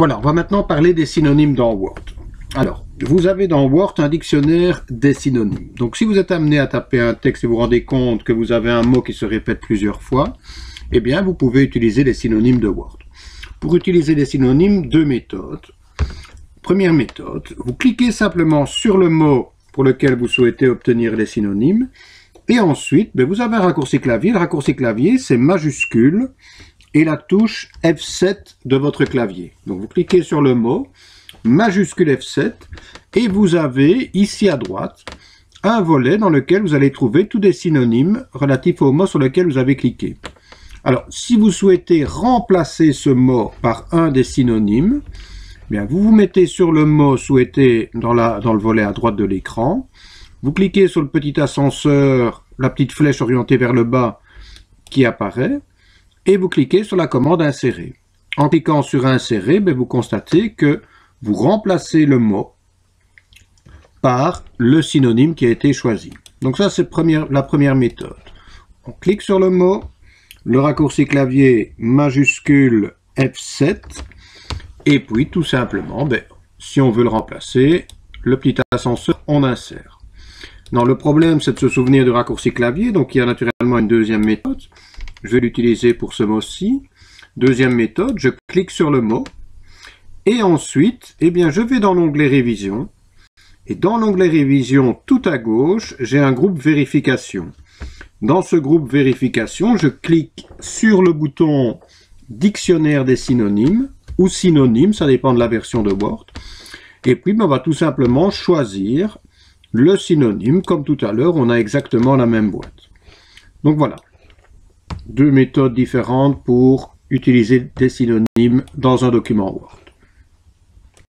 Voilà, on va maintenant parler des synonymes dans Word. Alors, vous avez dans Word un dictionnaire des synonymes. Donc, si vous êtes amené à taper un texte et vous vous rendez compte que vous avez un mot qui se répète plusieurs fois, eh bien, vous pouvez utiliser les synonymes de Word. Pour utiliser les synonymes, deux méthodes. Première méthode, vous cliquez simplement sur le mot pour lequel vous souhaitez obtenir les synonymes. Et ensuite, vous avez un raccourci clavier. Le raccourci clavier, c'est majuscule et la touche F7 de votre clavier. Donc, vous cliquez sur le mot, majuscule F7, et vous avez ici à droite un volet dans lequel vous allez trouver tous des synonymes relatifs au mot sur lequel vous avez cliqué. Alors, si vous souhaitez remplacer ce mot par un des synonymes, bien, vous vous mettez sur le mot souhaité dans le volet à droite de l'écran. Vous cliquez sur le petit ascenseur, la petite flèche orientée vers le bas qui apparaît, et vous cliquez sur la commande insérer. En cliquant sur insérer, vous constatez que vous remplacez le mot par le synonyme qui a été choisi. Donc ça, c'est la première méthode. On clique sur le mot, le raccourci clavier majuscule F7, et puis tout simplement, si on veut le remplacer, le petit ascenseur, on insère. Non, le problème, c'est de se souvenir du raccourci clavier, donc il y a naturellement une deuxième méthode. Je vais l'utiliser pour ce mot-ci. Deuxième méthode, je clique sur le mot, et ensuite, je vais dans l'onglet Révision, et dans l'onglet Révision, tout à gauche, j'ai un groupe Vérification. Dans ce groupe Vérification, je clique sur le bouton Dictionnaire des synonymes, ou synonymes, ça dépend de la version de Word, et puis on va tout simplement choisir le synonyme. Comme tout à l'heure, on a exactement la même boîte. Donc voilà, deux méthodes différentes pour utiliser des synonymes dans un document Word.